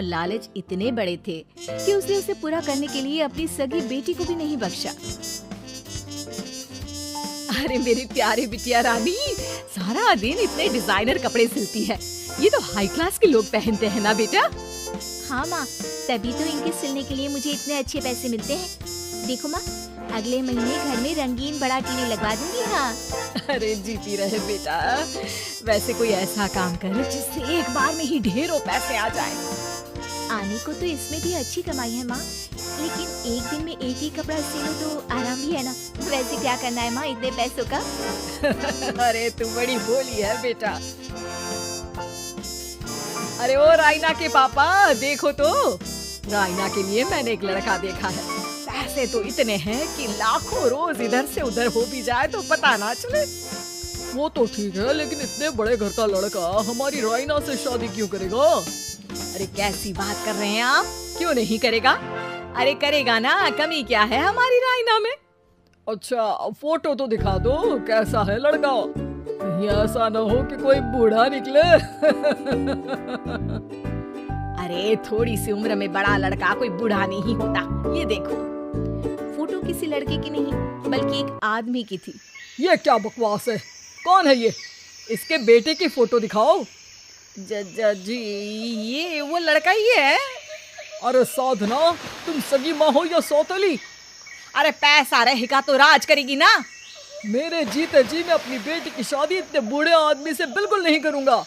लालच इतने बड़े थे कि उसने उसे पूरा करने के लिए अपनी सगी बेटी को भी नहीं बख्शा। अरे मेरी प्यारी बिटिया रानी, सारा दिन इतने डिजाइनर कपड़े सिलती है, ये तो हाई क्लास के लोग पहनते हैं ना बेटा। हाँ माँ, तभी तो इनके सिलने के लिए मुझे इतने अच्छे पैसे मिलते हैं। देखो माँ, अगले महीने घर में रंगीन बड़ा टीवी लगवा दूंगी। हाँ। अरे जीती रहे बेटा, वैसे कोई ऐसा काम कर जिससे एक बार में ही ढेरों पैसे आ जाए। आने को तो इसमें भी अच्छी कमाई है माँ, लेकिन एक दिन में एक ही कपड़ा सिलो तो आराम भी है ना। वैसे क्या करना है माँ इतने पैसों का? अरे तू बड़ी भोली है बेटा। अरे ओ राइना के पापा, देखो तो, राइना के लिए मैंने एक लड़का देखा है। पैसे तो इतने हैं कि लाखों रोज इधर से उधर हो भी जाए तो पता ना चले। वो तो ठीक है, लेकिन इतने बड़े घर का लड़का हमारी राइना से शादी क्यों करेगा? अरे कैसी बात कर रहे हैं आप, क्यों नहीं करेगा? अरे करेगा ना, कमी क्या है हमारी राइना में। अच्छा फोटो तो दिखा दो, कैसा है लड़का? कहीं ऐसा ना हो कि कोई बूढ़ा निकले। अरे थोड़ी सी उम्र में बड़ा लड़का कोई बूढ़ा नहीं होता। ये देखो, फोटो किसी लड़के की नहीं बल्कि एक आदमी की थी। ये क्या बकवास है? कौन है ये? इसके बेटे की फोटो दिखाओ। जी ये वो लड़का ही है। अरे साधना, तुम सगी माँ हो या सौतेली? अरे पैसा रहेगा तो राज करेगी ना। मेरे जीते जी मैं अपनी बेटी की शादी इतने बूढ़े आदमी से बिल्कुल नहीं करूंगा।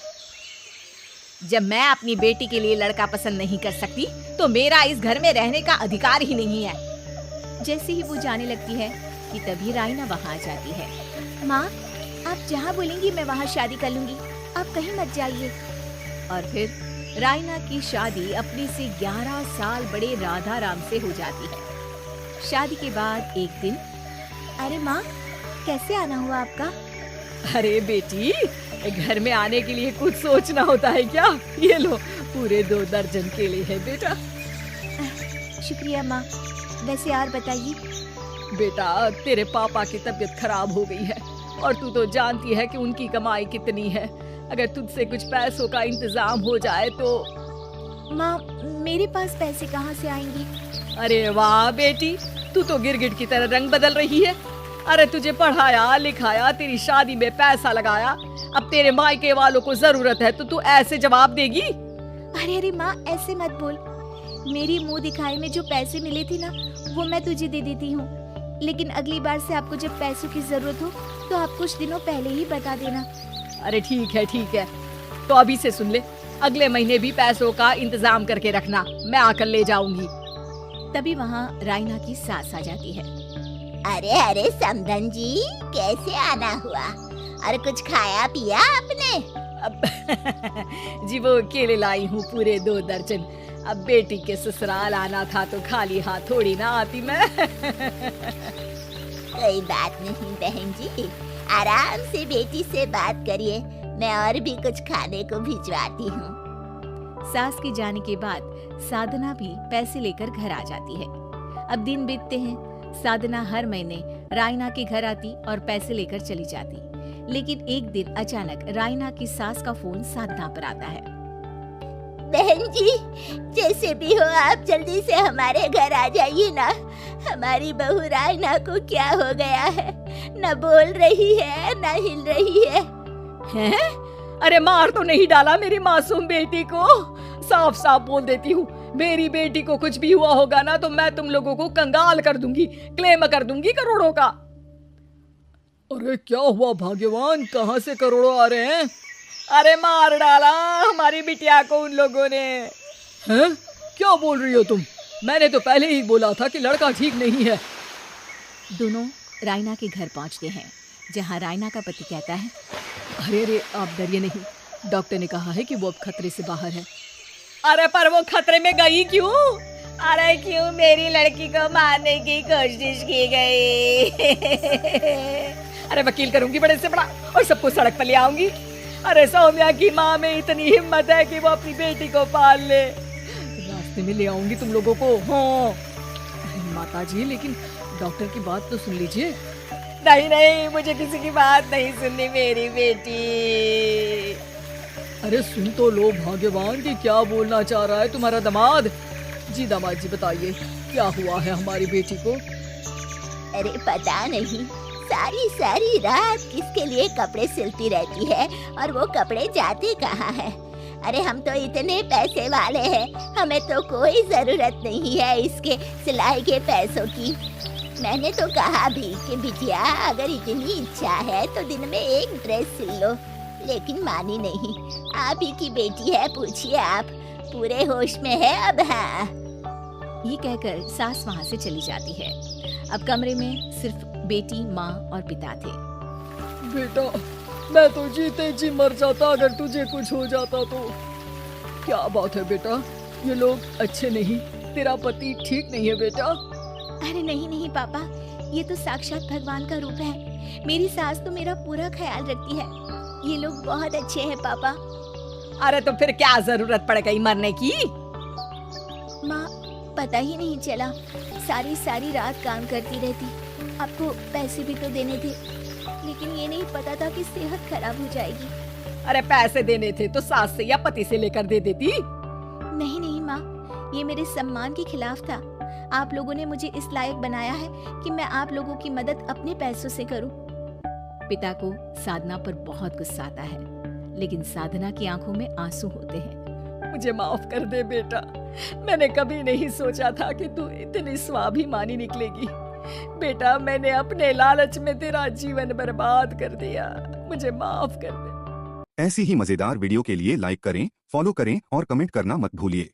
जब मैं अपनी बेटी के लिए लड़का पसंद नहीं कर सकती तो मेरा इस घर में रहने का अधिकार ही नहीं है। जैसे ही वो जाने लगती है कि तभी राइना वहाँ आ जाती है। माँ, आप जहाँ बोलेंगी मैं वहाँ शादी कर लूंगी, आप कहीं मत जाइए। और फिर राइना की शादी अपने से 11 साल बड़े राधा राम से हो जाती है। शादी के बाद एक दिन, अरे माँ, कैसे आना हुआ आपका? अरे बेटी, घर में आने के लिए कुछ सोचना होता है क्या? ये लो, पूरे 2 दर्जन केले हैं बेटा। शुक्रिया माँ। वैसे और बताइए। बेटा, तेरे पापा की तबीयत खराब हो गई है और तू तो जानती है कि उनकी कमाई कितनी है। अगर तुझसे कुछ पैसों का इंतजाम हो जाए तो। माँ, मेरे पास पैसे कहाँ से आएंगे? अरे वाह बेटी, तू तो गिरगिट की तरह रंग बदल रही है। अरे तुझे पढ़ाया लिखाया, तेरी शादी में पैसा लगाया, अब तेरे मायके वालों को जरूरत है तो तू ऐसे जवाब देगी? अरे माँ, ऐसे मत बोल। मेरी मुंह दिखाई में जो पैसे मिले थे ना, वो मैं तुझे दे देती हूँ। लेकिन अगली बार से आपको जब पैसों की जरूरत हो तो आप कुछ दिनों पहले ही बता देना। अरे ठीक है, तो अभी से सुन ले, अगले महीने भी पैसों का इंतजाम करके रखना, मैं आकर ले जाऊंगी। तभी वहाँ राइना की सास आ जाती है। अरे समधन जी, कैसे आना हुआ? और कुछ खाया पिया आपने? अब जी वो केले लाई हूँ पूरे 2 दर्जन। अब बेटी के ससुराल आना था तो खाली हाथ थोड़ी ना आती मैं। कोई बात नहीं बहन जी, आराम से बेटी से बात करिए, मैं और भी कुछ खाने को भिजवाती हूँ। सास के जाने के बाद साधना भी पैसे लेकर घर आ जाती है। अब दिन बीतते हैं, साधना हर महीने राइना के घर आती और पैसे लेकर चली जाती। लेकिन एक दिन अचानक राइना की सास का फोन साधना पर आता है। बहन जी, जैसे भी हो आप जल्दी से हमारे घर आ जाइए ना। हमारी बहू राइना को क्या हो गया है, न बोल रही है न हिल रही है। हैं? अरे मार तो नहीं डाला मेरी मासूम बेटी को? साफ साफ बोल देती हूँ, मेरी बेटी को कुछ भी हुआ होगा ना तो मैं तुम लोगों को कंगाल कर दूंगी, क्लेम कर दूंगी करोड़ों का। अरे क्या हुआ भाग्यवान, कहाँ से करोड़ों आ रहे हैं? अरे मार डाला हमारी बिटिया को उन लोगों ने। हैं? क्या बोल रही हो तुम? मैंने तो पहले ही बोला था कि लड़का ठीक नहीं है। दोनों राइना के घर पहुंचते हैं, जहां राइना का पति कहता है, अरे आप डरिए नहीं, डॉक्टर ने कहा है कि वो अब खतरे से बाहर है। अरे पर वो खतरे में गई क्यों? अरे क्यों मेरी लड़की को मारने की कोशिश की गई। अरे वकील करूंगी बड़े से बड़ा और सबको सड़क पर ले आऊंगी। अरे सौम्या की माँ में इतनी हिम्मत है कि वो अपनी बेटी को पाल ले, रास्ते में ले आऊंगी तुम लोगों को। हाँ माता जी, लेकिन डॉक्टर की बात तो सुन लीजिए। नहीं, मुझे किसी की बात नहीं सुननी मेरी बेटी। अरे सुन तो लो भाग्यवान की क्या बोलना चाह रहा है तुम्हारा दामाद। जी दामाद जी बताइए क्या हुआ है हमारी बेटी को। अरे पता नहीं, सारी सारी रात किसके लिए कपड़े सिलती रहती है और वो कपड़े जाते कहाँ है। अरे हम तो इतने पैसे वाले हैं, हमें तो कोई जरूरत नहीं है इसके सिलाई के पैसों की। मैंने तो कहा भी कि बिटिया अगर इतनी इच्छा है तो दिन में एक ड्रेस सिल लो, लेकिन मानी नहीं। आप ही की बेटी है, पूछिए आप, पूरे होश में है अब। हाँ, ये कहकर सास वहाँ से चली जाती है। अब कमरे में सिर्फ बेटी, माँ और पिता थे। बेटा मैं तो जीते जी मर जाता अगर तुझे कुछ हो जाता तो। क्या बात है बेटा, ये लोग अच्छे नहीं, तेरा पति ठीक नहीं है बेटा। अरे नहीं नहीं पापा, ये तो साक्षात भगवान का रूप है। मेरी सास तो मेरा पूरा ख्याल रखती है। ये लोग बहुत अच्छे हैं पापा। अरे तो फिर क्या जरूरत पड़ गई मरने की। माँ पता ही नहीं चला, सारी सारी रात काम करती रहती। आपको पैसे भी तो देने थे, लेकिन ये नहीं पता था कि सेहत खराब हो जाएगी। अरे पैसे देने थे तो सास से या पति से लेकर दे देती। नहीं नहीं माँ, ये मेरे सम्मान के खिलाफ था। आप लोगों ने मुझे इस लायक बनाया है कि मैं आप लोगों की मदद अपने पैसों से करूं। पिता को साधना पर बहुत गुस्सा आता है, लेकिन साधना की आंखों में आंसू होते हैं। मुझे माफ कर दे बेटा, मैंने कभी नहीं सोचा था कि तू इतनी स्वाभिमानी निकलेगी। बेटा मैंने अपने लालच में तेरा जीवन बर्बाद कर दिया, मुझे माफ कर दे। ऐसी ही मजेदार वीडियो के लिए लाइक करें, फॉलो करें और कमेंट करना मत भूलिए।